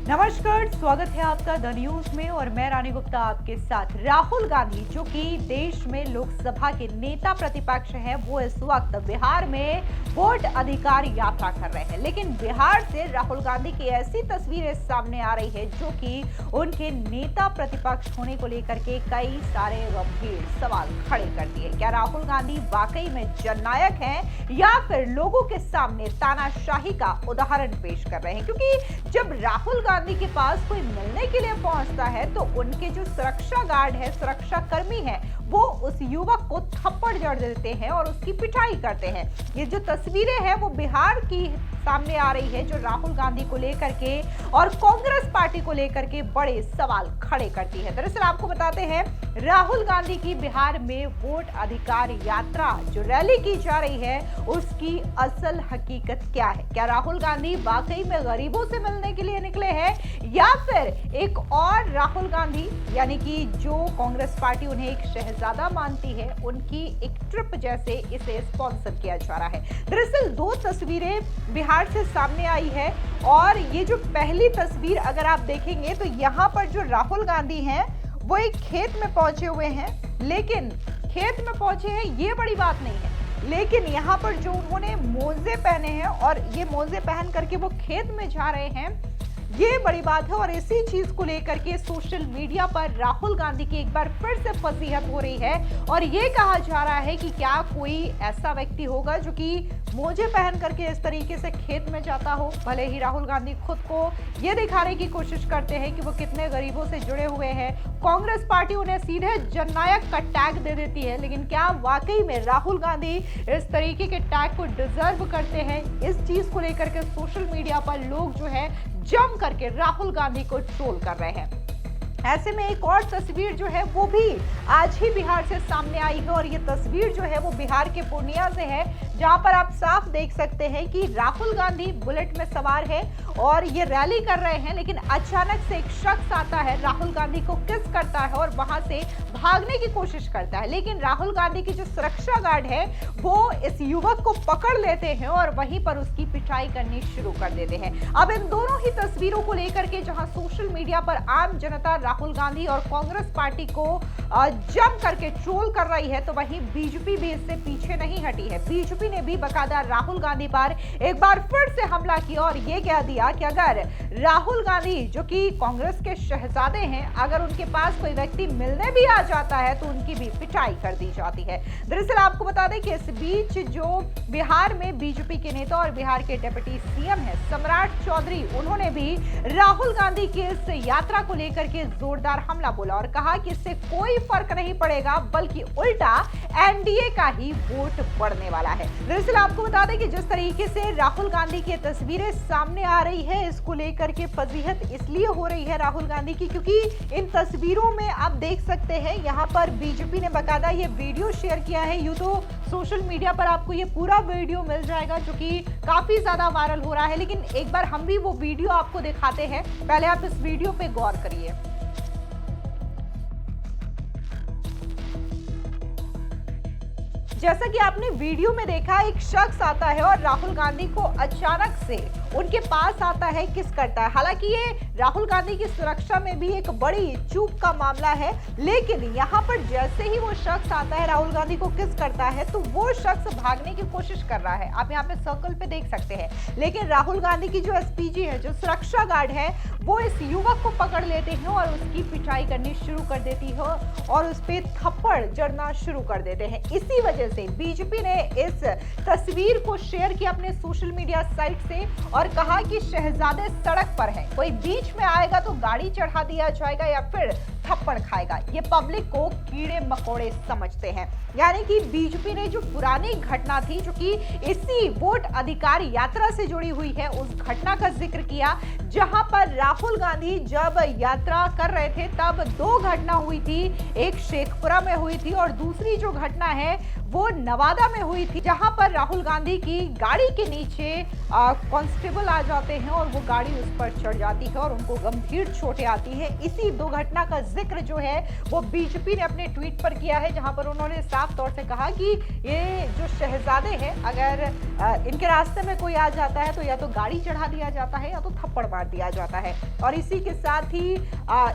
नमस्कार, स्वागत है आपका द न्यूज में और मैं रानी गुप्ता आपके साथ। राहुल गांधी जो कि देश में लोकसभा के नेता प्रतिपक्ष हैं, वो इस वक्त बिहार में वोट अधिकार यात्रा कर रहे हैं। लेकिन बिहार से राहुल गांधी की ऐसी तस्वीरें सामने आ रही है जो कि उनके नेता प्रतिपक्ष होने को लेकर के कई सारे गंभीर सवाल खड़े करती है। क्या राहुल गांधी वाकई में जननायक हैं या फिर लोगों के सामने तानाशाही का उदाहरण पेश कर रहे हैं? क्योंकि जब राहुल गांधी के पास कोई मिलने के लिए पहुंचता है तो उनके जो सुरक्षा गार्ड है, सुरक्षा कर्मी है, वो उस युवक को थप्पड़ जड़ देते हैं और उसकी पिटाई करते हैं। ये जो तस्वीरें हैं वो बिहार की सामने आ रही है, जो राहुल गांधी को लेकर के और कांग्रेस पार्टी को लेकर के बड़े सवाल खड़े करती है। दरअसल आपको बताते हैं, राहुल गांधी की बिहार में वोट अधिकार यात्रा जो रैली की जा रही है, उसकी असल हकीकत क्या है? क्या राहुल गांधी वाकई में गरीबों से मिलने के लिए निकले हैं या फिर एक और राहुल गांधी यानी कि जो कांग्रेस पार्टी उन्हें एक शहजादा मानती है, उनकी एक ट्रिप जैसे इसे स्पॉन्सर किया जा रहा है? दरअसल दो तस्वीरें बिहार से सामने आई है और ये जो पहली तस्वीर अगर आप देखेंगे तो यहाँ पर जो राहुल गांधी हैं वो एक खेत में पहुंचे हुए हैं। लेकिन खेत में पहुंचे हैं ये बड़ी बात नहीं है, लेकिन यहाँ पर जो उन्होंने मोजे पहने हैं और ये मोजे पहन करके वो खेत में जा रहे हैं, ये बड़ी बात है। और इसी चीज को लेकर के सोशल मीडिया पर राहुल गांधी की एक बार फिर से फजीहत हो रही है और ये कहा जा रहा है कि क्या कोई ऐसा व्यक्ति होगा जो कि मोजे पहन करके इस तरीके से खेत में जाता हो। भले ही राहुल गांधी खुद को ये दिखाने की कोशिश करते हैं कि वो कितने गरीबों से जुड़े हुए हैं, कांग्रेस पार्टी उन्हें सीधे जननायक का टैग दे देती है, लेकिन क्या वाकई में राहुल गांधी इस तरीके के टैग को डिजर्व करते हैं? इस चीज को लेकर के सोशल मीडिया पर लोग जो है जम करके राहुल गांधी को ट्रोल कर रहे हैं। ऐसे में एक और तस्वीर जो है वो भी आज ही बिहार से सामने आई है और ये तस्वीर जो है वो बिहार के पूर्णिया से है, जहां पर आप साफ देख सकते हैं कि राहुल गांधी बुलेट में सवार है और ये रैली कर रहे हैं। लेकिन अचानक से एक शख्स आता है, राहुल गांधी को किस करता है और वहां से भागने की कोशिश करता है। लेकिन राहुल गांधी की जो सुरक्षा गार्ड है वो इस युवक को पकड़ लेते हैं और वहीं पर उसकी पिटाई करनी शुरू कर देते हैं। अब इन दोनों ही तस्वीरों को लेकर के जहां सोशल मीडिया पर आम जनता राहुल गांधी और कांग्रेस पार्टी को जम करके ट्रोल कर रही है, तो वहीं बीजेपी भी इससे पीछे नहीं हटी है। बीजेपी ने भी बकायदा राहुल गांधी पर एक बार फिर से हमला किया और ये कह दिया कि अगर राहुल गांधी जो कि कांग्रेस के शहजादे हैं, अगर उनके पास कोई व्यक्ति मिलने भी आ जाता है तो उनकी भी पिटाई कर दी जाती है। दरअसल आपको बता दें कि इस बीच जो बिहार में बीजेपी के नेता और बिहार के डिप्टी सीएम है सम्राट चौधरी, उन्होंने भी राहुल गांधी की इस यात्रा को लेकर के जोरदार हमला बोला और कहा कि इससे कोई फर्क नहीं पड़ेगा, बल्कि उल्टा एनडीए का ही वोट बढ़ने वाला है। दरअसल आपको बता दें कि जिस तरीके से राहुल गांधी की तस्वीरें सामने आ रही है, इसको लेकर के फजीहत इसलिए हो रही है राहुल गांधी की, क्योंकि इन तस्वीरों में आप देख सकते हैं यहाँ पर बीजेपी ने बकायदा ये वीडियो शेयर किया है। यूं तो सोशल मीडिया पर आपको ये पूरा वीडियो मिल जाएगा जो कि काफी ज्यादा वायरल हो रहा है, लेकिन एक बार हम भी वो वीडियो आपको दिखाते हैं। पहले आप इस वीडियो पे गौर करिए। जैसा कि आपने वीडियो में देखा, एक शख्स आता है और राहुल गांधी को अचानक से उनके पास आता है, किस करता है। हालांकि ये राहुल गांधी की सुरक्षा में भी एक बड़ी चूक का मामला है, लेकिन यहाँ पर जैसे ही वो शख्स आता है राहुल गांधी को किस करता है तो वो शख्स भागने की कोशिश कर रहा है। आप यहाँ पे सर्कल पे देख सकते हैं, लेकिन राहुल गांधी की जो एसपीजी है, जो सुरक्षा गार्ड है, वो इस युवक को पकड़ लेते हैं और उसकी पिटाई करनी शुरू कर देती है और उस पर थप्पड़ जड़ना शुरू कर देते हैं। इसी वजह से बीजेपी ने इस तस्वीर को शेयर किया अपने सोशल मीडिया साइट से और कहा कि शहजादे सड़क पर है, कोई बीच में आएगा तो गाड़ी चढ़ा दिया जाएगा या फिर थप्पड़ खाएगा। ये पब्लिक को कीड़े मकोड़े समझते हैं। यानी कि बीजेपी ने जो पुरानी घटना थी जो कि इसी वोट अधिकार यात्रा से जुड़ी हुई है, उस घटना का जिक्र किया जहां पर राहुल गांधी जब यात्रा कर रहे थे तब दो घटना हुई थी, एक शेखपुरा में हुई थी और दूसरी जो घटना है वो नवादा में हुई थी, जहां पर राहुल गांधी की गाड़ी के नीचे कांस्टेबल आ जाते हैं और वो गाड़ी उस पर चढ़ जाती है और उनको गंभीर चोटें आती है। इसी दो घटना का जिक्र जो है वो बीजेपी ने अपने ट्वीट पर किया है, जहां पर उन्होंने साफ तौर से कहा कि ये जो शहजादे हैं, अगर इनके रास्ते में कोई आ जाता है तो या तो गाड़ी चढ़ा दिया जाता है या तो थप्पड़ मार दिया जाता है। और इसी के साथ ही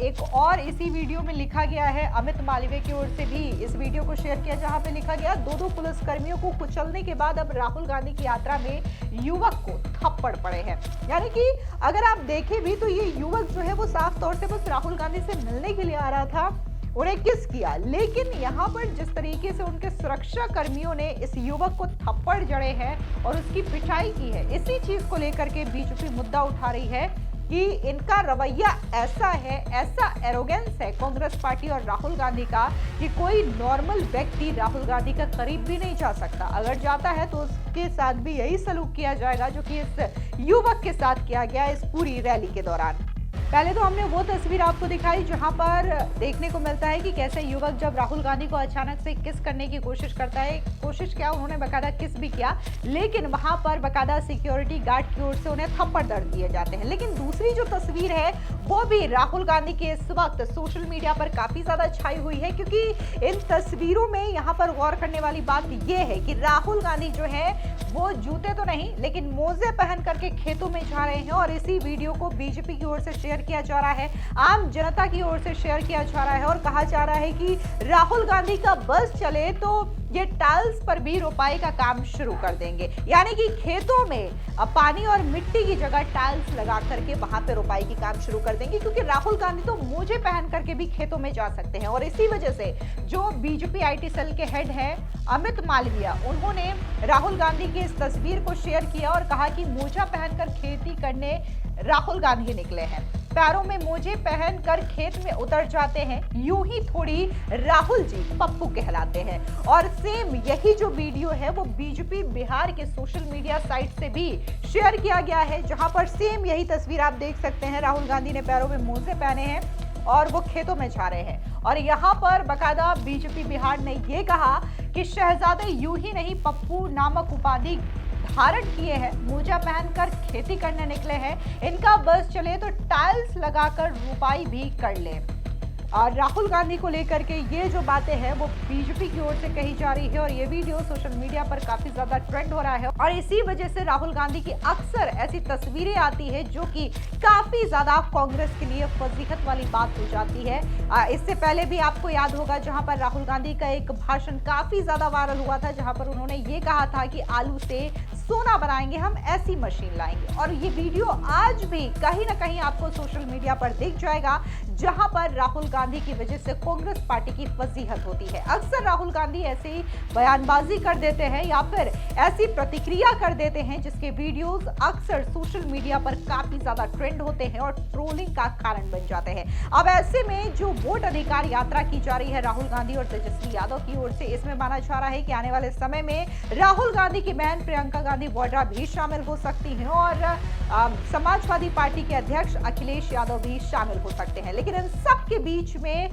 एक और इसी वीडियो में लिखा गया है, अमित मालवीय की ओर से भी इस वीडियो को शेयर किया, जहां पे लिखा गया, दो पुलिसकर्मियों को कुचलने के बाद अब राहुल गांधी की यात्रा में युवक को थप्पड़ पड़े हैं। यानी कि अगर आप देखें भी तो ये युवक जो है वो साफ तौर से बस राहुल गांधी से मिलने के लिए आ रहा था, उन्हें किस किया, लेकिन यहाँ पर जिस तरीके से उनके सुरक्षा कर्मियों ने इस युवक को थप्पड़ जड़े हैं और उसकी पिटाई की है, इसी चीज को लेकर के बीजेपी मुद्दा उठा रही है कि इनका रवैया ऐसा है, ऐसा एरोगेंस है कांग्रेस पार्टी और राहुल गांधी का कि कोई नॉर्मल व्यक्ति राहुल गांधी का करीब भी नहीं जा सकता। अगर जाता है तो उसके साथ भी यही सलूक किया जाएगा जो कि इस युवक के साथ किया गया इस पूरी रैली के दौरान। पहले तो हमने वो तस्वीर आपको दिखाई जहां पर देखने को मिलता है कि कैसे युवक जब राहुल गांधी को अचानक से किस करने की कोशिश करता है, कोशिश क्या, उन्होंने बकायदा किस भी किया, लेकिन वहां पर बकायदा सिक्योरिटी गार्ड की ओर से उन्हें थप्पड़ दर्द दिए जाते हैं। लेकिन दूसरी जो तस्वीर है वो भी राहुल गांधी के इस वक्त सोशल मीडिया पर काफी ज्यादा छाई हुई है, क्योंकि इन तस्वीरों में यहाँ पर गौर करने वाली बात यह है कि राहुल गांधी जो है वो जूते तो नहीं लेकिन मोजे पहन करके खेतों में जा रहे हैं। और इसी वीडियो को बीजेपी की ओर से शेयर किया जा रहा है, आम जनता की ओर से शेयर किया जा रहा है और कहा जा रहा है कि राहुल गांधी का बस चले तो ये टाइल्स पर भी रोपाई का काम शुरू कर देंगे। यानी कि खेतों में पानी और मिट्टी की जगह टाइल्स लगा करके वहां पे रोपाई की काम शुरू कर देंगे, क्योंकि राहुल गांधी तो मोजे पहन करके भी खेतों में जा सकते हैं। और इसी वजह से जो बीजेपी आईटी सेल के हेड हैं अमित मालवीय, उन्होंने राहुल गांधी की इस तस्वीर को शेयर किया और कहा कि मोजा पहनकर खेती करने राहुल गांधी निकले हैं, पैरों में मोजे पहनकर खेत में उतर जाते हैं, यूं ही थोड़ी राहुल जी पप्पू कहलाते हैं। और सेम यही जो वीडियो है वो बीजेपी बिहार के सोशल मीडिया साइट से भी शेयर किया गया है, जहां पर सेम यही तस्वीर आप देख सकते हैं, राहुल गांधी ने पैरों में मोजे पहने हैं और वो खेतों में जा रहे हैं। और यहाँ पर बकायदा बीजेपी बिहार ने ये कहा कि शहजादे यूं ही नहीं पप्पू नामक उपाधि धारण किए हैं, मोजा पहनकर खेती करने निकले हैं, इनका बस चले तो टाइल्स लगाकर रुपाई भी कर ले। और राहुल गांधी को लेकर के ये जो बातें हैं वो बीजेपी की ओर से कही जा रही है और ये वीडियो सोशल मीडिया पर काफी ज्यादा ट्रेंड हो रहा है। और इसी वजह से राहुल गांधी की अक्सर ऐसी तस्वीरें आती है जो कि काफी ज्यादा कांग्रेस के लिए फजीहत वाली बात हो जाती है। इससे पहले भी आपको याद होगा जहां पर राहुल गांधी का एक भाषण काफी ज्यादा वायरल हुआ था, जहां पर उन्होंने ये कहा था कि आलू से सोना बनाएंगे हम, ऐसी मशीन लाएंगे। और ये वीडियो आज भी कहीं ना कहीं आपको सोशल मीडिया पर दिख जाएगा, जहां पर राहुल गांधी की वजह से कांग्रेस पार्टी की फजीहत होती है। अक्सर राहुल गांधी ऐसी बयानबाजी कर देते हैं या फिर ऐसी प्रतिक्रिया कर देते हैं जिसके वीडियोस अक्सर सोशल मीडिया पर काफी ज्यादा ट्रेंड होते हैं और ट्रोलिंग का कारण बन जाते हैं। अब ऐसे में जो वोट अधिकार यात्रा की जा रही है राहुल गांधी और तेजस्वी यादव की ओर से, इसमें माना जा रहा है कि आने वाले समय में राहुल गांधी की बहन प्रियंका गांधी वाड्रा भी शामिल हो सकती हैं और समाजवादी पार्टी के अध्यक्ष अखिलेश यादव भी शामिल हो सकते हैं। लेकिन इन सब के बीच में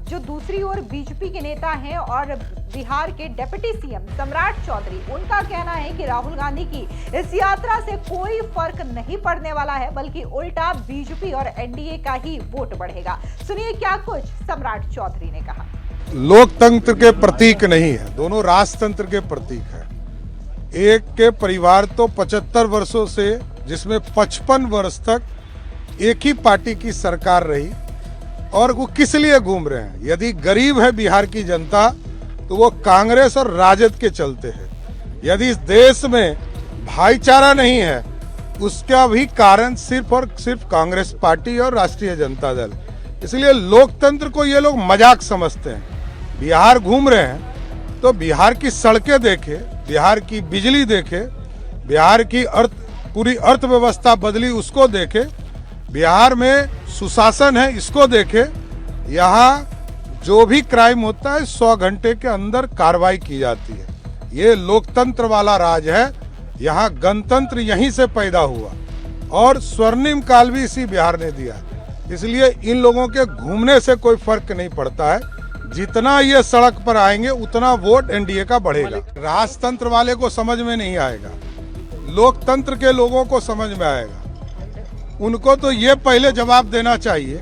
जो दूसरी ओर बीजेपी के नेता हैं और बिहार के डिप्टी सीएम सम्राट चौधरी, उनका कहना है कि राहुल गांधी की इस यात्रा से कोई फर्क नहीं पड़ने वाला है, बल्कि उल्टा बीजेपी और एनडीए का ही वोट बढ़ेगा। सुनिए क्या कुछ सम्राट चौधरी ने कहा। लोकतंत्र के प्रतीक नहीं है, दोनों राजतंत्र के प्रतीक है। एक के परिवार तो 75 वर्षों से, जिसमें 55 वर्ष तक एक ही पार्टी की सरकार रही, और वो किस लिए घूम रहे हैं? यदि गरीब है बिहार की जनता तो वो कांग्रेस और राजद के चलते हैं। यदि इस देश में भाईचारा नहीं है उसका भी कारण सिर्फ और सिर्फ कांग्रेस पार्टी और राष्ट्रीय जनता दल। इसलिए लोकतंत्र को ये लोग मजाक समझते हैं। बिहार घूम रहे हैं तो बिहार की सड़कें देखे, बिहार की बिजली देखे, बिहार की पूरी अर्थव्यवस्था बदली उसको देखे, बिहार में सुशासन है इसको देखे। यहाँ जो भी क्राइम होता है 100 घंटे के अंदर कार्रवाई की जाती है। ये लोकतंत्र वाला राज है। यहाँ गणतंत्र यहीं से पैदा हुआ और स्वर्णिम काल भी इसी बिहार ने दिया। इसलिए इन लोगों के घूमने से कोई फर्क नहीं पड़ता है। जितना ये सड़क पर आएंगे उतना वोट एनडीए का बढ़ेगा। राजतंत्र वाले को समझ में नहीं आएगा, लोकतंत्र के लोगों को समझ में आएगा। उनको तो ये पहले जवाब देना चाहिए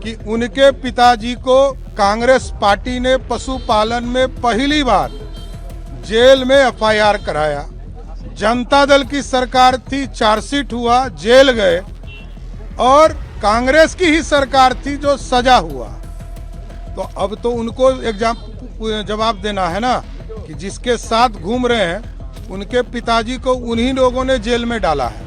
कि उनके पिताजी को कांग्रेस पार्टी ने पशुपालन में पहली बार जेल में एफआईआर कराया। जनता दल की सरकार थी, चार्जशीट हुआ, जेल गए, और कांग्रेस की ही सरकार थी जो सजा हुआ। तो अब तो उनको एक जवाब देना है ना कि जिसके साथ घूम रहे हैं उनके पिताजी को उन्हीं लोगों ने जेल में डाला है।